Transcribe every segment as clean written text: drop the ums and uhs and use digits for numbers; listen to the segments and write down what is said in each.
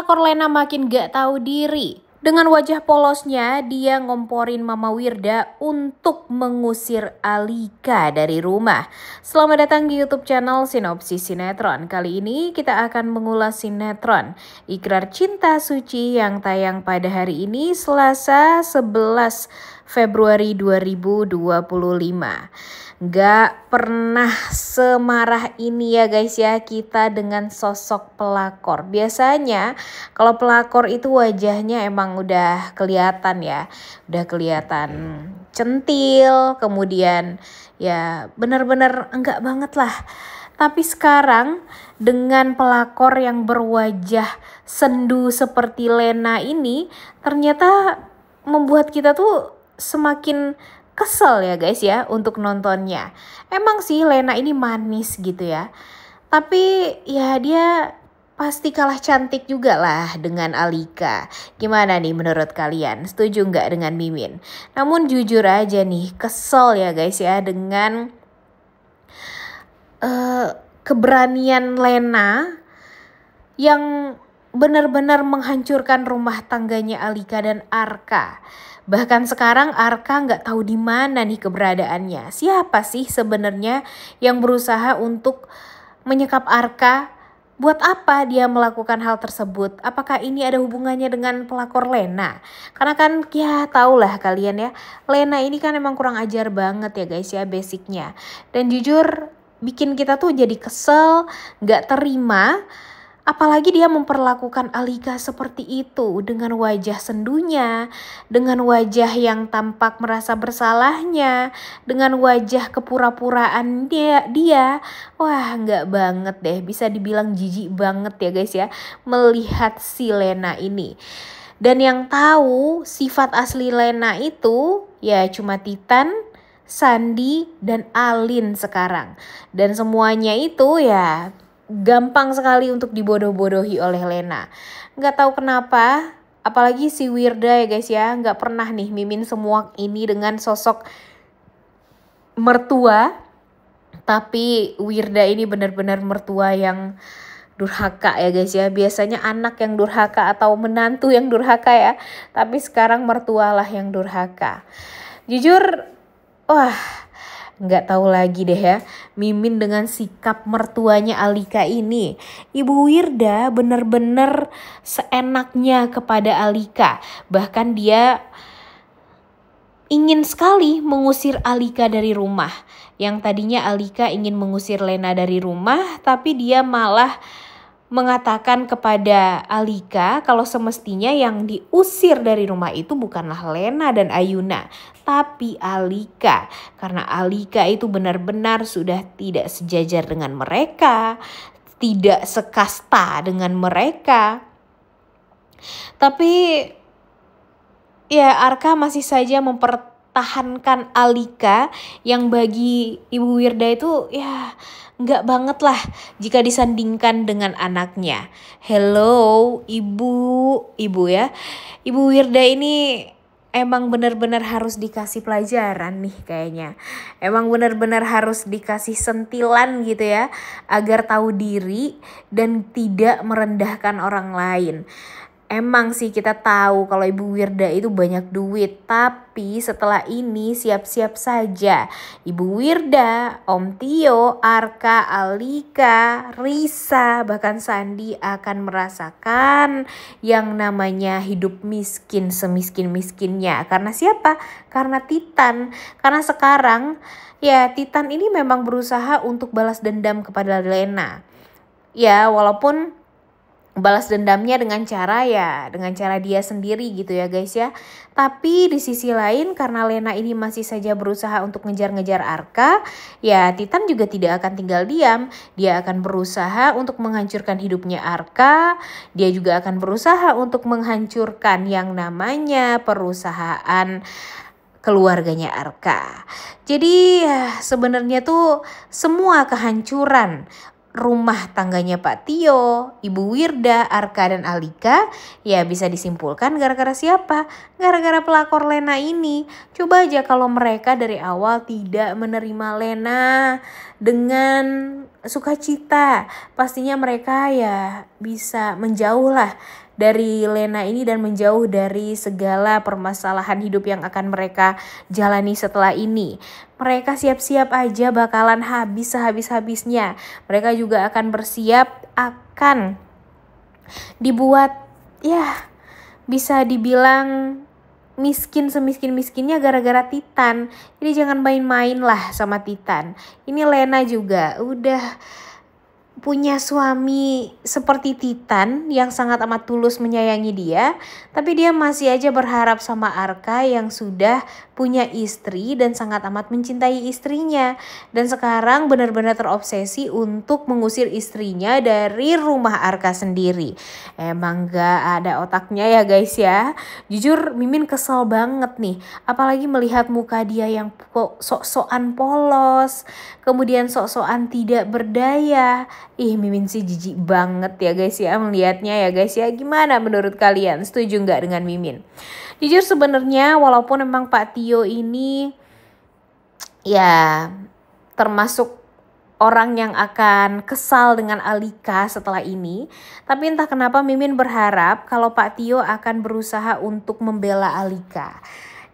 pelakor Lena makin gak tahu diri. Dengan wajah polosnya, dia ngomporin Mama Wirda untuk mengusir Alika dari rumah. Selamat datang di YouTube channel Sinopsis Sinetron. Kali ini kita akan mengulas sinetron Ikrar Cinta Suci yang tayang pada hari ini Selasa 11 Februari 2025. Gak pernah semarah ini ya guys ya kita dengan sosok pelakor. Biasanya kalau pelakor itu wajahnya emang udah kelihatan ya. Udah kelihatan centil, kemudian ya benar-benar enggak banget lah. Tapi sekarang dengan pelakor yang berwajah sendu seperti Lena ini ternyata membuat kita tuh semakin kesel ya guys ya untuk nontonnya. Emang sih Lena ini manis gitu ya. Tapi ya dia pasti kalah cantik juga lah dengan Alika. Gimana nih menurut kalian? Setuju nggak dengan Mimin? Namun jujur aja nih kesel ya guys ya dengan keberanian Lena yang benar-benar menghancurkan rumah tangganya Alika dan Arka. Bahkan sekarang Arka nggak tahu di mana nih keberadaannya. Siapa sih sebenarnya yang berusaha untuk menyekap Arka? Buat apa dia melakukan hal tersebut? Apakah ini ada hubungannya dengan pelakor Lena? Karena kan ya tahulah kalian ya, Lena ini kan emang kurang ajar banget ya guys ya basicnya. Dan jujur bikin kita tuh jadi kesel, nggak terima. Apalagi dia memperlakukan Alika seperti itu dengan wajah sendunya, dengan wajah yang tampak merasa bersalahnya, dengan wajah kepura-puraan dia. Wah nggak banget deh, bisa dibilang jijik banget ya guys ya melihat si Lena ini. Dan yang tahu sifat asli Lena itu ya cuma Titan, Sandi, dan Alin sekarang. Dan semuanya itu ya gampang sekali untuk dibodoh-bodohi oleh Lena. Nggak tahu kenapa, apalagi si Wirda ya guys ya, nggak pernah nih Mimin semua ini dengan sosok mertua. Tapi Wirda ini benar-benar mertua yang durhaka ya guys ya. Biasanya anak yang durhaka atau menantu yang durhaka ya. Tapi sekarang mertualah yang durhaka. Jujur, wah nggak tahu lagi deh ya Mimin dengan sikap mertuanya Alika ini. Ibu Wirda bener-bener seenaknya kepada Alika. Bahkan dia ingin sekali mengusir Alika dari rumah. Yang tadinya Alika ingin mengusir Lena dari rumah, tapi dia malah mengatakan kepada Alika kalau semestinya yang diusir dari rumah itu bukanlah Lena dan Ayuna, tapi Alika. Karena Alika itu benar-benar sudah tidak sejajar dengan mereka, tidak sekasta dengan mereka. Tapi ya Arka masih saja mempertahankan Alika yang bagi Ibu Wirda itu ya nggak banget lah jika disandingkan dengan anaknya. Hello ibu ya. Ibu Wirda ini emang benar-benar harus dikasih pelajaran nih kayaknya. Emang benar-benar harus dikasih sentilan gitu ya. Agar tahu diri dan tidak merendahkan orang lain. Emang sih kita tahu kalau Ibu Wirda itu banyak duit. Tapi setelah ini siap-siap saja. Ibu Wirda, Om Tio, Arka, Alika, Risa, bahkan Sandi akan merasakan yang namanya hidup miskin semiskin-miskinnya. Karena siapa? Karena Titan. Karena sekarang ya Titan ini memang berusaha untuk balas dendam kepada Lena. Ya walaupun balas dendamnya dengan cara dia sendiri gitu ya guys ya. Tapi di sisi lain karena Lena ini masih saja berusaha untuk ngejar-ngejar Arka, ya Titan juga tidak akan tinggal diam. Dia akan berusaha untuk menghancurkan hidupnya Arka. Dia juga akan berusaha untuk menghancurkan yang namanya perusahaan keluarganya Arka. Jadi ya, sebenarnya tuh semua kehancuran rumah tangganya Pak Tio, Ibu Wirda, Arka, dan Alika ya bisa disimpulkan gara-gara siapa? Gara-gara pelakor Lena ini. Coba aja kalau mereka dari awal tidak menerima Lena, dengan sukacita. Pastinya mereka ya bisa menjauh lah dari Lena ini dan menjauh dari segala permasalahan hidup yang akan mereka jalani setelah ini. Mereka siap-siap aja bakalan habis sehabis-habisnya. Mereka juga akan bersiap akan dibuat ya bisa dibilang miskin semiskin-miskinnya gara-gara Titan. Jadi jangan main-main lah sama Titan. Ini Lena juga udah punya suami seperti Titan yang sangat amat tulus menyayangi dia, tapi dia masih aja berharap sama Arka yang sudah punya istri dan sangat amat mencintai istrinya. Dan sekarang benar-benar terobsesi untuk mengusir istrinya dari rumah Arka sendiri. Emang gak ada otaknya ya guys ya. Jujur Mimin kesel banget nih, apalagi melihat muka dia yang sok-sokan polos, kemudian sok-sokan tidak berdaya. Mimin sih jijik banget ya guys ya melihatnya ya guys ya. Gimana menurut kalian? Setuju nggak dengan Mimin? Jujur sebenarnya walaupun memang Pak Tio ini ya termasuk orang yang akan kesal dengan Alika setelah ini, tapi entah kenapa Mimin berharap kalau Pak Tio akan berusaha untuk membela Alika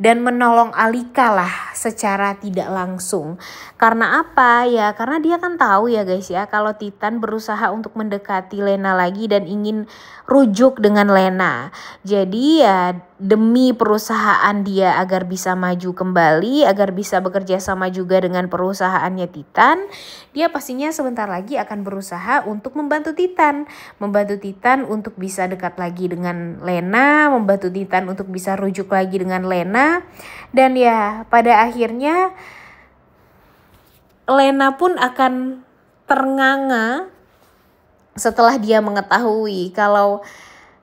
dan menolong Alika lah secara tidak langsung. Karena apa ya? Karena dia kan tahu ya guys ya kalau Titan berusaha untuk mendekati Lena lagi dan ingin rujuk dengan Lena. Jadi ya demi perusahaan dia agar bisa maju kembali, agar bisa bekerja sama juga dengan perusahaannya Titan, dia pastinya sebentar lagi akan berusaha untuk membantu Titan. Membantu Titan untuk bisa dekat lagi dengan Lena, membantu Titan untuk bisa rujuk lagi dengan Lena. Dan ya pada akhirnya Lena pun akan ternganga setelah dia mengetahui kalau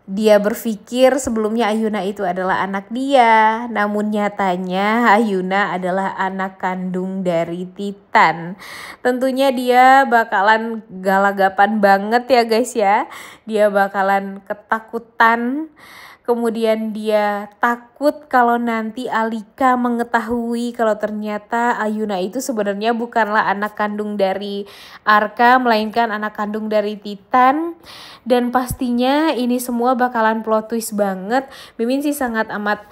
dia berpikir sebelumnya Ayuna itu adalah anak dia, namun nyatanya Ayuna adalah anak kandung dari Titan. Tentunya dia bakalan galagapan banget ya guys ya. Dia bakalan ketakutan. Kemudian dia takut kalau nanti Alika mengetahui kalau ternyata Ayuna itu sebenarnya bukanlah anak kandung dari Arka, melainkan anak kandung dari Titan. Dan pastinya ini semua bakalan plot twist banget. Mimin sih sangat amat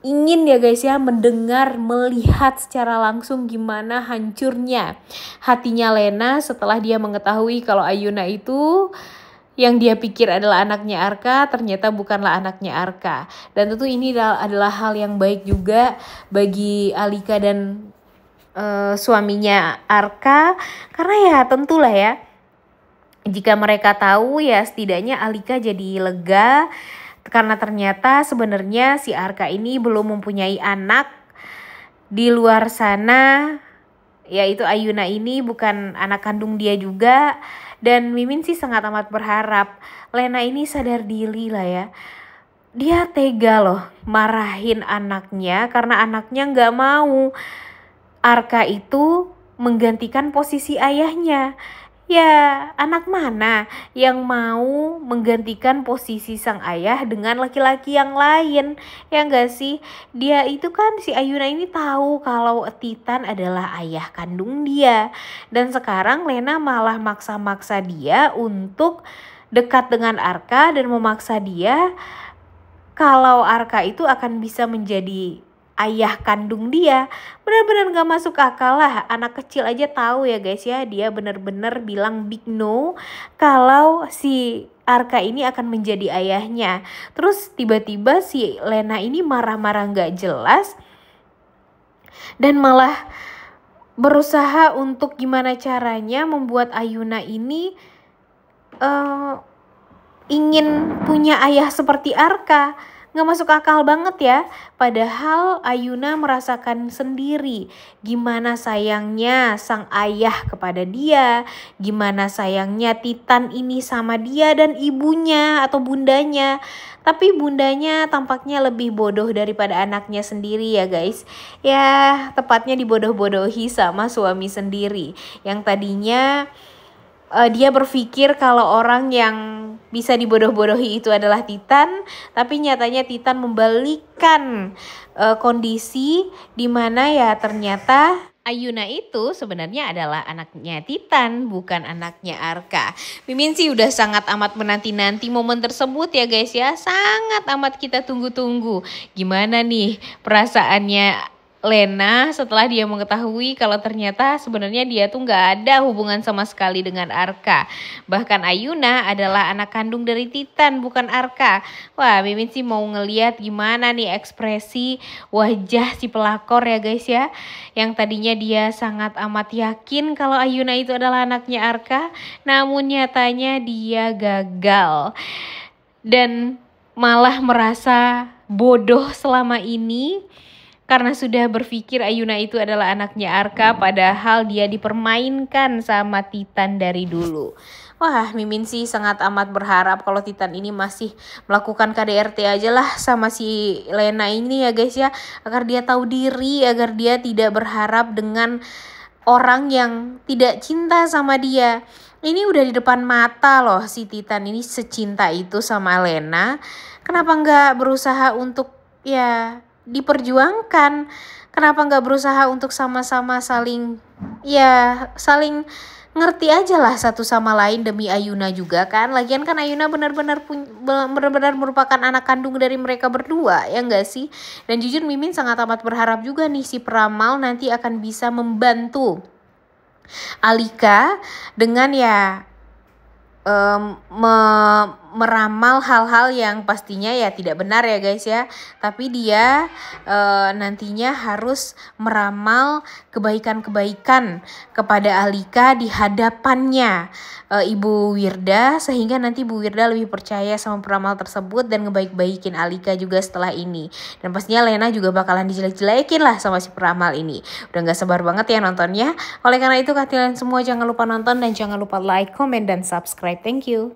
ingin ya guys ya mendengar, melihat secara langsung gimana hancurnya hatinya Lena setelah dia mengetahui kalau Ayuna itu yang dia pikir adalah anaknya Arka ternyata bukanlah anaknya Arka. Dan tentu ini adalah hal yang baik juga bagi Alika dan suaminya Arka, karena ya tentulah ya jika mereka tahu ya setidaknya Alika jadi lega karena ternyata sebenarnya si Arka ini belum mempunyai anak. Di luar sana yaitu Ayuna ini bukan anak kandung dia juga. Dan Mimin sih sangat amat berharap Lena ini sadar diri lah ya. Dia tega loh marahin anaknya karena anaknya gak mau Arka itu menggantikan posisi ayahnya. Ya anak mana yang mau menggantikan posisi sang ayah dengan laki-laki yang lain, ya enggak sih? Dia itu kan si Ayuna ini tahu kalau Titan adalah ayah kandung dia. Dan sekarang Lena malah maksa-maksa dia untuk dekat dengan Arka dan memaksa dia kalau Arka itu akan bisa menjadi ayah kandung dia. Benar-benar gak masuk akal lah. Anak kecil aja tahu ya guys ya. Dia benar-benar bilang big no kalau si Arka ini akan menjadi ayahnya. Terus tiba-tiba si Lena ini marah-marah gak jelas dan malah berusaha untuk gimana caranya membuat Ayuna ini ingin punya ayah seperti Arka. Gak masuk akal banget ya. Padahal Ayuna merasakan sendiri gimana sayangnya sang ayah kepada dia, gimana sayangnya Titan ini sama dia dan ibunya atau bundanya. Tapi bundanya tampaknya lebih bodoh daripada anaknya sendiri ya guys. Ya tepatnya dibodoh-bodohi sama suami sendiri yang tadinya dia berpikir kalau orang yang bisa dibodoh-bodohi itu adalah Titan, tapi nyatanya Titan membalikkan kondisi di mana ya ternyata Ayuna itu sebenarnya adalah anaknya Titan, bukan anaknya Arka. Mimin sih udah sangat amat menanti-nanti momen tersebut ya guys ya. Sangat amat kita tunggu-tunggu. Gimana nih perasaannya Lena setelah dia mengetahui kalau ternyata sebenarnya dia tuh nggak ada hubungan sama sekali dengan Arka. Bahkan Ayuna adalah anak kandung dari Titan, bukan Arka. Wah, Mimin sih mau ngeliat gimana nih ekspresi wajah si pelakor ya guys ya. Yang tadinya dia sangat amat yakin kalau Ayuna itu adalah anaknya Arka, namun nyatanya dia gagal. Dan malah merasa bodoh selama ini karena sudah berpikir Ayuna itu adalah anaknya Arka, padahal dia dipermainkan sama Titan dari dulu. Wah, Mimin sih sangat amat berharap kalau Titan ini masih melakukan KDRT aja lah sama si Lena ini ya guys ya. Agar dia tahu diri, agar dia tidak berharap dengan orang yang tidak cinta sama dia. Ini udah di depan mata loh si Titan ini secinta itu sama Lena. Kenapa nggak berusaha untuk ya diperjuangkan? Kenapa nggak berusaha untuk sama-sama saling ngerti aja lah satu sama lain demi Ayuna juga kan. Lagian kan Ayuna benar-benar merupakan anak kandung dari mereka berdua ya enggak sih. Dan jujur Mimin sangat amat berharap juga nih si peramal nanti akan bisa membantu Alika dengan meramal hal-hal yang pastinya ya tidak benar ya guys ya. Tapi dia nantinya harus meramal kebaikan-kebaikan kepada Alika di hadapannya Ibu Wirda, sehingga nanti Bu Wirda lebih percaya sama peramal tersebut dan ngebaik-baikin Alika juga setelah ini. Dan pastinya Lena juga bakalan dijelek-jelekin lah sama si peramal ini. Udah gak sabar banget ya nontonnya. Oleh karena itu kalian semua jangan lupa nonton dan jangan lupa like, comment, dan subscribe. Thank you.